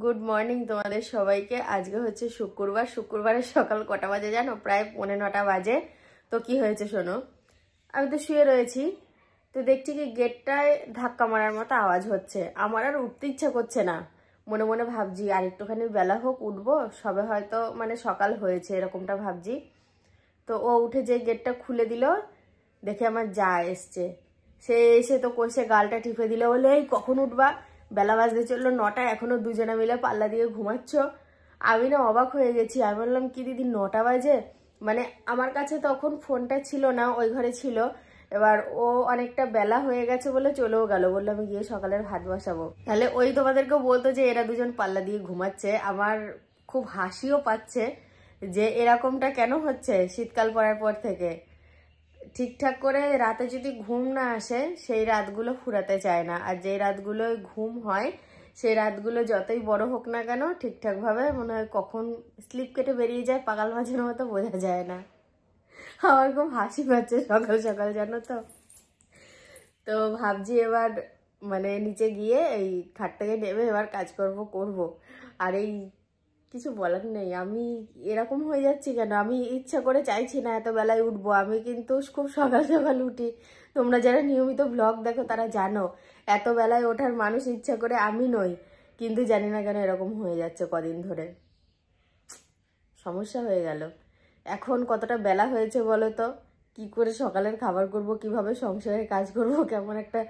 Good morning তোমাদের সবাইকে। আজকে হচ্ছে শুক্রবার। শুক্রবারের সকাল কটা বাজে জানো? প্রায় 9:45 বাজে। তো কি হয়েছে শোনো, আমি তো শুয়ে রয়েছি, তো দেখছি কি গেটটায় ধাক্কা মারার মতো আওয়াজ হচ্ছে। আমার আর উঠতে ইচ্ছা করছে না, মনে মনে ভাবছি আর একটুখানি বেলা হোক উঠবো, সবে হয়তো সকাল হয়েছে এরকমটা ভাবছি। তো ও উঠে যে গেটটা খুলে দিল, দেখে আমার যা এসছে। সে এসে তো কষে গালটা টিপে দিল, বলে এই কখন উঠবা, বেলা বাজতে চললো 9টা, এখনো দুজনে মিলে পাল্লা দিয়ে ঘুমাচ্ছ। আমি না অবাক হয়ে গেছি। আমি বললাম কি দিদি 9টা বাজে? আমার কাছে তখন ফোনটা ছিল না, ওই ঘরে ছিল। এবার ও অনেকটা বেলা হয়ে গেছে বলে চলেও গেল, বললো আমি গিয়ে সকালের ভাত বসাবো। তাহলে ওই তোমাদেরকে বলতো যে এরা দুজন পাল্লা দিয়ে ঘুমাচ্ছে। আমার খুব হাসিও পাচ্ছে যে এরকমটা কেন হচ্ছে শীতকাল পড়ার পর থেকে। ঠিকঠাক করে রাতে যদি ঘুম না আসে সেই রাতগুলো ফুরাতে চায় না, আর যেই রাতগুলো ঘুম হয় সেই রাতগুলো যতই বড় হোক না কেন ঠিকঠাকভাবে মনে হয় কখন স্লিপ কেটে বেরিয়ে যায় পাগল মাঝের মতো, বোঝা যায় না। আমার খুব হাসি পাচ্ছে সকাল সকাল, জানো তো। তো ভাবছি এবার নিচে গিয়ে এই খাট থেকে নেমে এবার কাজকর্ম করব। আর এই কিছু বলার নেই, আমি এরকম হয়ে যাচ্ছি কেন? আমি ইচ্ছা করে চাইছি না এত বেলায় উঠবো, আমি কিন্তু খুব সকাল সকাল উঠি। তোমরা যারা নিয়মিত ব্লগ দেখো তারা জানো এত বেলায় ওঠার মানুষ ইচ্ছা করে আমি নই, কিন্তু জানি না কেন এরকম হয়ে যাচ্ছে কদিন ধরে। সমস্যা হয়ে গেল। এখন কতটা বেলা হয়েছে বলো তো, কি করে সকালের খাবার করব, কিভাবে সংসারের কাজ করব, কেমন একটা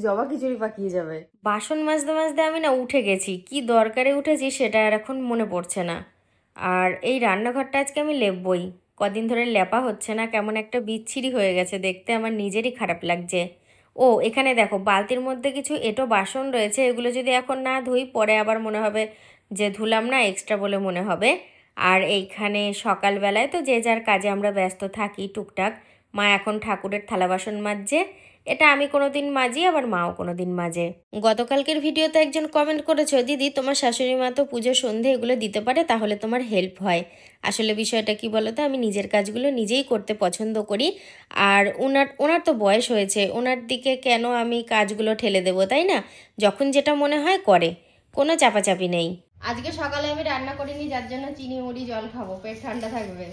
জবা খিচুড়ি পাকিয়ে যাবে। বাসন মাজতে মাজতে আমি না উঠে গেছি, কি দরকারে উঠেছি সেটা আর এখন মনে পড়ছে না। আর এই রান্নাঘরটা আজকে আমি লেপবই, কদিন ধরে লেপা হচ্ছে না, কেমন একটা বিচ্ছিরি হয়ে গেছে দেখতে, আমার নিজেরই খারাপ লাগছে। ও এখানে দেখো বালতির মধ্যে কিছু এঁটো বাসন রয়েছে, এগুলো যদি এখন না ধুই পরে আবার মনে হবে যে ধুলাম না, এক্সট্রা বলে মনে হবে। আর এইখানে সকালবেলায় তো যে যার কাজে আমরা ব্যস্ত থাকি টুকটাক। মা এখন ঠাকুরের থালা বাসন মাজছে, এটা আমি কোনোদিন মাজি, আবার মাও কোনোদিন মাজে। গতকালকের ভিডিওতে একজন কমেন্ট করেছো, দিদি তোমার শাশুড়ি মা তো পুজো সন্ধে এগুলো দিতে পারে, তাহলে তোমার হেল্প হয়। আসলে বিষয়টা কি বলো তো, আমি নিজের কাজগুলো নিজেই করতে পছন্দ করি। আর ওনার তো বয়স হয়েছে, ওনার দিকে কেন আমি কাজগুলো ঠেলে দেবো, তাই না? যখন যেটা মনে হয় করে, কোনো চাপাচাপি নেই। আজকে সকালে আমি রান্না করিনি, যার জন্য চিনি মুড়ি জল খাবো, পেট ঠান্ডা থাকবে।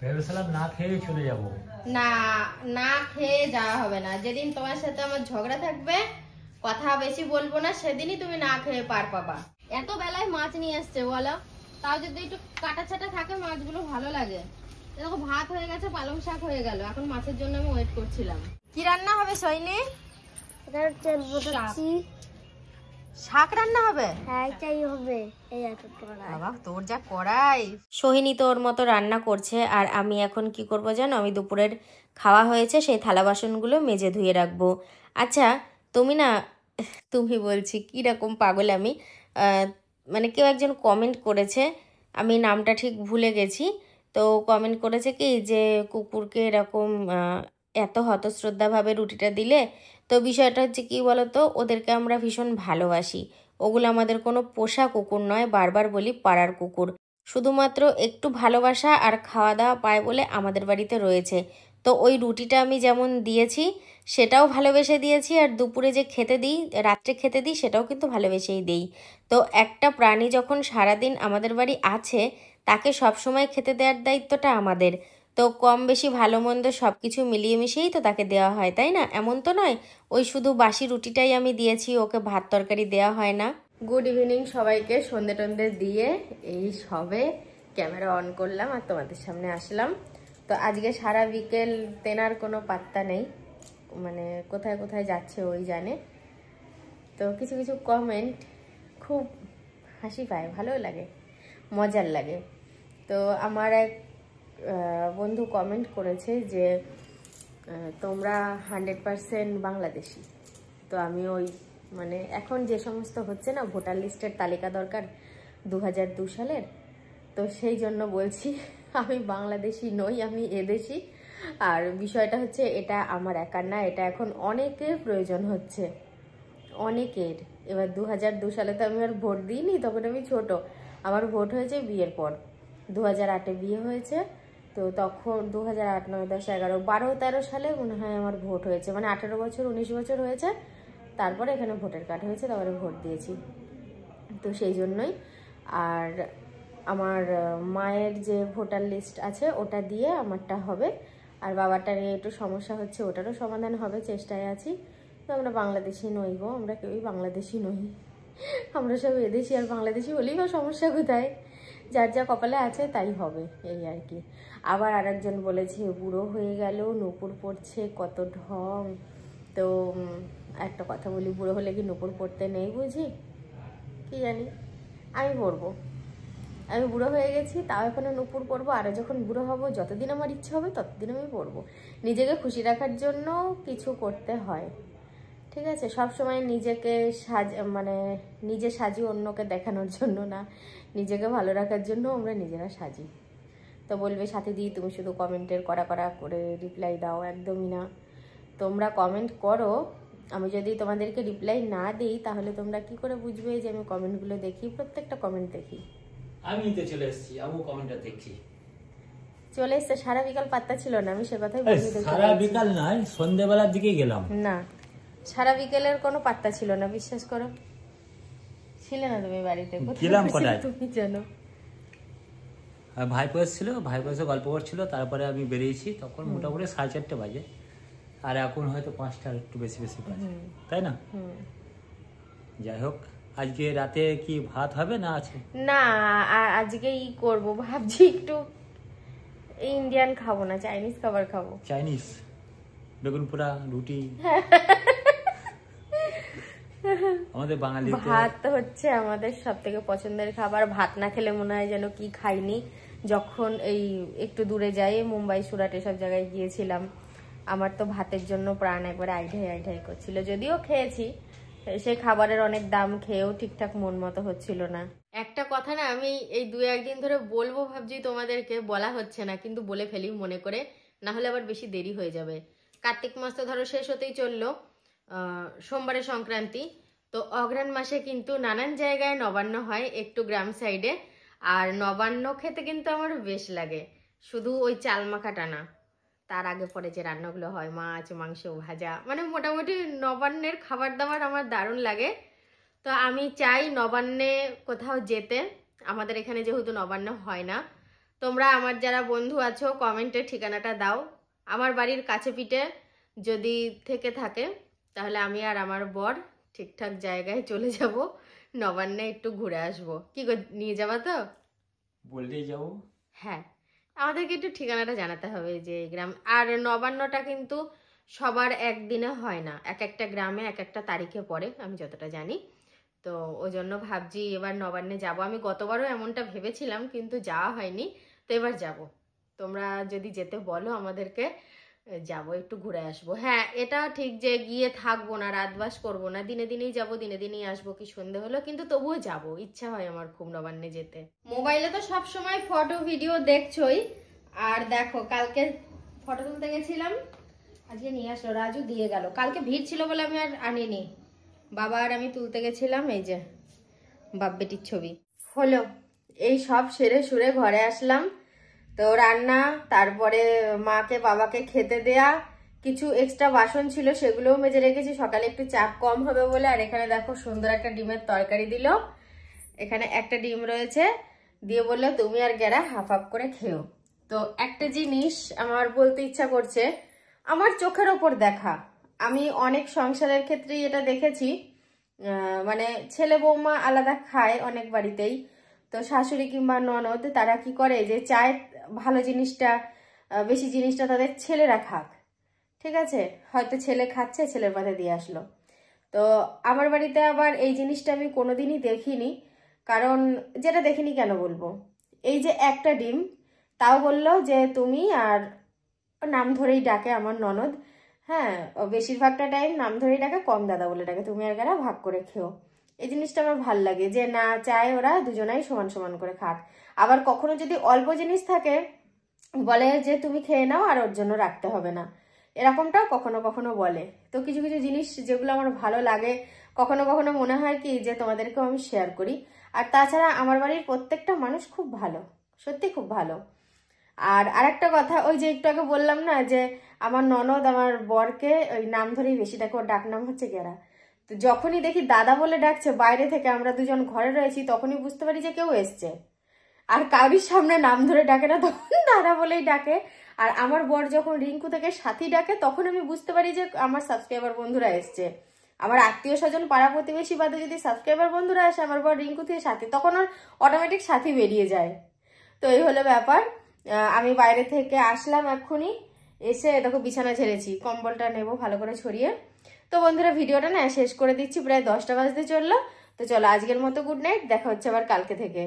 ভেবেছিলাম না খেয়ে চলে যাব। না, না খেয়ে যাওয়া হবে না। যেদিন তোমার সাথে আমার ঝগড়া থাকবে, কথা বেশি বলবো না, সেদিনই তুমি না খেয়ে পার পাবা। এত বেলায় মাছ নিয়ে আসছে বলো, তাও যদি একটু কাটা ছাটা থাকে মাছগুলো ভালো লাগে। দেখো ভাত হয়ে গেছে, পালং শাক হয়ে গেল, এখন মাছের জন্য আমি ওয়েট করছিলাম। কি রান্না হবে সৈনি? শাক রান্না হবে? হ্যাঁ এটাই হবে। বাবা তোর যা কড়াই। সোহিনী তো ওর মতো রান্না করছে, আর আমি এখন কি করব জানো? আমি দুপুরের খাওয়া হয়েছে সেই থালা বাসনগুলো মেজে ধুয়ে রাখবো। আচ্ছা তুমি বলছি কীরকম পাগল আমি, কেউ একজন কমেন্ট করেছে, আমি নামটা ঠিক ভুলে গেছি। তো কমেন্ট করেছে কি যে কুকুরকে এরকম এত হতশ্রদ্ধাভাবে রুটিটা দিলে। তো বিষয়টা হচ্ছে কি বলতো, ওদেরকে আমরা ভীষণ ভালোবাসি, ওগুলো আমাদের কোনো পোষা কুকুর নয়, বারবার বলি পাড়ার কুকুর। শুধুমাত্র একটু ভালোবাসা আর খাওয়া দাওয়া পায় বলে আমাদের বাড়িতে রয়েছে। তো ওই রুটিটা আমি যেমন দিয়েছি সেটাও ভালোবেসে দিয়েছি, আর দুপুরে যে খেতে দিই, রাত্রে খেতে দিই, সেটাও কিন্তু ভালোবেসেই দিই। তো একটা প্রাণী যখন সারাদিন আমাদের বাড়ি আছে, তাকে সবসময় খেতে দেওয়ার দায়িত্বটা আমাদের। তো কম বেশি ভালো মন্দ সব কিছু মিলিয়ে মিশিয়েই তো তাকে দেওয়া হয়, তাই না? এমন তো নয় ওই শুধু বাসি রুটিটাই আমি দিয়েছি, ওকে ভাত তরকারি দেওয়া হয় না। গুড ইভিনিং সবাইকে। সন্ধে টন্ধে দিয়ে এই সবে ক্যামেরা অন করলাম আর তোমাদের সামনে আসলাম। তো আজকে সারা বিকেল তেনার কোনো পাত্তা নেই, কোথায় কোথায় যাচ্ছে ওই জানে। তো কিছু কিছু কমেন্ট খুব হাসি পায়, ভালো লাগে, মজার লাগে। তো আমার এক বন্ধু কমেন্ট করেছে যে তোমরা 100% বাংলাদেশি। তো আমি ওই এখন যে সমস্ত হচ্ছে না, ভোটার লিস্টের তালিকা দরকার 2002 সালের, তো সেই জন্য বলছি আমি বাংলাদেশি নই, আমি এদেশি। আর বিষয়টা হচ্ছে এটা আমার একার না, এটা এখন অনেকের প্রয়োজন হচ্ছে, অনেকের। এবার 2002 সালে তো আমি আর ভোট দিইনি, তখন আমি ছোট, আমার ভোট হয়েছে বিয়ের পর। 2008-এ বিয়ে হয়েছে, তো তখন 2008, 9, 10, 11, 12, 13 সালে মনে হয় আমার ভোট হয়েছে, 18 বছর 19 বছর হয়েছে। তারপরে এখানে ভোটার কার্ড হয়েছে, তারপরে ভোট দিয়েছি। তো সেই জন্যই। আর আমার মায়ের যে ভোটার লিস্ট আছে ওটা দিয়ে আমারটা হবে, আর বাবারটা নিয়ে একটু সমস্যা হচ্ছে, ওটারও সমাধান হবে, চেষ্টায় আছি। তো আমরা বাংলাদেশি নই গো, আমরা কেউই বাংলাদেশি নই, আমরা সব এদেশি। আর বাংলাদেশি হলেই বা সমস্যা কোথায়, যার যা কপালে আছে তাই হবে, এই আর কি। আবার আরেকজন বলেছে বুড়ো হয়ে গেল, নূপুর পড়ছে, কত ঢং। তো একটা কথা বলি, বুড়ো হলে কি নূপুর পড়তে নেই বুঝি? কি জানি, আমি পড়বো। আমি বুড়ো হয়ে গেছি, তাও এখনো নূপুর পরবো। আরও যখন বুড়ো হব, যতদিন আমার ইচ্ছে হবে ততদিন আমি পরবো। নিজেকে খুশি রাখার জন্য কিছু করতে হয়, ঠিক আছে? সবসময় নিজেকে মানে নিজে সাজি অন্যকে দেখানোর জন্য না, নিজেকে ভালো রাখার জন্য আমরা নিজেরা সাজি। তো বলবে সাথে দিই তুমি শুধু কমেন্টের করা করে রিপ্লাই দাও, একদমই না। তোমরা কমেন্ট করো, আমি যদি তোমাদেরকে রিপ্লাই না দিই তাহলে তোমরা কি করে বুঝবে যে আমি কমেন্টগুলো দেখি? প্রত্যেকটা কমেন্ট দেখি। আমি তো চলে এসেছি, আমি কমেন্টটা দেখছি। চলে এসছে, সারা বিকাল পাত্তা ছিল না, আমি সে কথাই বলি। সারা বিকাল নয়, সন্ধ্যেবেলার দিকে গেলাম। না, সারা বিকেলের কোনো পাত্তা ছিল না, বিশ্বাস করো। ছিলে না তুমি বাড়িতে, গেলাম কোথায় তুমি জানো। ভাইপো এসেছিল, ভাইপো এসে গল্প করছিল, তারপরে আমি বেরিয়েছি, তখন মোটামুটি 4:30 বাজে। আর এখন হয়তো 5টার একটু বেশি বাজে, তাই না? যাই হোক, আজকে রাতে কি ভাত হবে না আছে? না, আজকে করবো ভাবছি, একটু ইন্ডিয়ান খাবো না, চাইনিজ খাবার খাবো। চাইনিজ? বেগুন পোড়া, রুটি? আমাদের বাঙালি ভাত তো হচ্ছে আমাদের সব থেকে পছন্দের খাবার। ভাত না খেলে মনে হয় যেন কি খাইনি। যখন এই একটু দূরে যাই, মুম্বাই সুরাট এসব জায়গায় গিয়েছিলাম, আমার তো ভাতের জন্য প্রাণ একবারে আইঢাই করছিল। যদিও খেয়েছি, সেই খাবারের অনেক দাম খেয়েও ঠিকঠাক মন মতো হচ্ছিল না। একটা কথা না, আমি এই 2-1 দিন ধরে বলবো ভাবছি তোমাদেরকে, বলা হচ্ছে না, কিন্তু বলে ফেলি মনে করে, না হলে আবার বেশি দেরি হয়ে যাবে। কার্তিক মাস তো ধরো শেষ হতেই চললো, সোমবারে সংক্রান্তি। তো অঘ্রাণ মাসে কিন্তু নানান জায়গায় নবান্ন হয়, একটু গ্রাম সাইডে। আর নবান্ন খেতে কিন্তু আমার বেশ লাগে, শুধু ওই চাল মাখাটা না, তার আগে পরে যে রান্নাগুলো হয়, মাছ মাংস ভাজা, মানে মোটামুটি নবান্নের খাবার দাবার আমার দারুণ লাগে। তো আমি চাই নবান্নে কোথাও যেতে, আমাদের এখানে যেহেতু নবান্ন হয় না। তোমরা আমার যারা বন্ধু আছো কমেন্টে ঠিকানাটা দাও, আমার বাড়ির কাছে পিঠে যদি থেকে থাকে তাহলে আমি আর আমার বর ঠিকঠাক জায়গায় চলে যাব, নবান্নে একটু ঘুরে আসবো। কি নিয়ে যাবা তো? বললেই যাবো। হ্যাঁ, আমাদেরকে একটু ঠিকানাটা জানাতে হবে যে গ্রাম। আর নবান্নটা কিন্তু সবার একদিনে হয় না, এক একটা গ্রামে এক একটা তারিখে পড়ে, আমি যতটা জানি। তো ওই জন্য ভাবছি এবার নবান্নে যাব। আমি গতবারও এমনটা ভেবেছিলাম, কিন্তু যাওয়া হয়নি, তো এবার যাব। তোমরা যদি যেতে বলো আমাদেরকে, যাব, একটু ঘুরে আসবো। হ্যাঁ, এটা ঠিক যে গিয়ে থাকবো না, রাতবাস করবো না, দিনে দিনেই যাব, দিনে দিনেই আসবো, কি সন্ধে হলো, কিন্তু তবুও যাব, ইচ্ছা হয় আমার খুব নবান্নে যেতে। মোবাইলে তো সব সময় ফটো ভিডিও দেখছোই। আর দেখো, কালকে ফটো তুলতে গেছিলাম, আজকে নিয়ে আসলো, রাজু দিয়ে গেল। কালকে ভিড় ছিল বলে আমি আর আনিনি, বাবা আর আমি তুলতে গেছিলাম। এই যে বাপ বেটির ছবি হলো। এই সব সেরে সুরে ঘরে আসলাম, তো রান্না, তারপরে মাকে বাবাকে খেতে দেয়া, কিছু এক্সট্রা বাসন ছিল সেগুলোও মেজে রেখেছি, সকালে একটু চাপ কম হবে বলে। আর এখানে দেখো সুন্দর একটা ডিমের তরকারি দিল, এখানে একটা ডিম রয়েছে, দিয়ে বললো তুমি আর গেরা হাফ হাফ করে খেও। তো একটা জিনিস আমার বলতে ইচ্ছা করছে, আমার চোখের ওপর দেখা, আমি অনেক সংসারের ক্ষেত্রেই এটা দেখেছি, মানে ছেলে বৌমা আলাদা খায় অনেক বাড়িতেই। তো শাশুড়ি কিংবা ননদ তারা কি করে, যে চায় ভালো জিনিসটা, বেশি জিনিসটা তাদের ছেলেরা খাক, ঠিক আছে? হয়তো ছেলে খাচ্ছে, ছেলের পাতে দিয়ে আসলো। তো আমার বাড়িতে আবার এই জিনিসটা আমি কোনোদিনই দেখিনি, কারণ যেটা দেখিনি কেন বলবো, এই যে একটা ডিম, তাও বললো যে তুমি, আর নাম ধরেই ডাকে আমার ননদ, হ্যাঁ বেশিরভাগটা টাইম নাম ধরেই ডাকে, কম দাদা বলে ডাকে, তুমি আর গেরা ভাগ করে খেও। এই জিনিসটা আমার ভাল লাগে, যে না চায় ওরা দুজনাই সমান সমান করে খাক। আবার কখনো যদি অল্প জিনিস থাকে বলে যে তুমি খেয়ে নাও আর ওর জন্য রাখতে হবে না, এরকমটাও কখনো কখনো বলে। তো কিছু কিছু জিনিস যেগুলো আমার ভালো লাগে, কখনো কখনো মনে হয় কি যে তোমাদেরকেও আমি শেয়ার করি। আর তাছাড়া আমার বাড়ির প্রত্যেকটা মানুষ খুব ভালো, সত্যি খুব ভালো। আর আরেকটা কথা, ওই যে একটু আগে বললাম না যে আমার ননদ আমার বরকে ওই নাম ধরেই বেশি ডাকে, ওর ডাক নাম হচ্ছে গেরা। তো যখনই দেখি দাদা বলে ডাকছে বাইরে থেকে, আমরা দুজন ঘরে রয়েছি, তখনই বুঝতে পারি যে কেউ এসছে। আর কারোর সামনে নাম ধরে ডাকে না, তখন দাদা বলেই ডাকে। আর আমার বর যখন রিঙ্কু থেকে সাথী ডাকে, তখন আমি বুঝতে পারি যে আমার সাবস্ক্রাইবার বন্ধুরা এসছে। আমার আত্মীয় স্বজন পাড়া প্রতিবেশী বাদে যদি সাবস্ক্রাইবার বন্ধুরা আসে, আমার বর রিঙ্কু থেকে সাথী, তখন ওর অটোমেটিক সাথী বেরিয়ে যায়। তো এই হলো ব্যাপার। আমি বাইরে থেকে আসলাম এক্ষুনি, এসে দেখো বিছানা ঝেড়েছি, কম্বলটা নেব ভালো করে ছড়িয়ে। তো বন্ধুরা ভিডিওটা না শেষ করে দিচ্ছি, প্রায় 10টা বাজতে চললো। তো চলো আজকের মতো গুড নাইট, দেখা হচ্ছে আবার কালকে থেকে।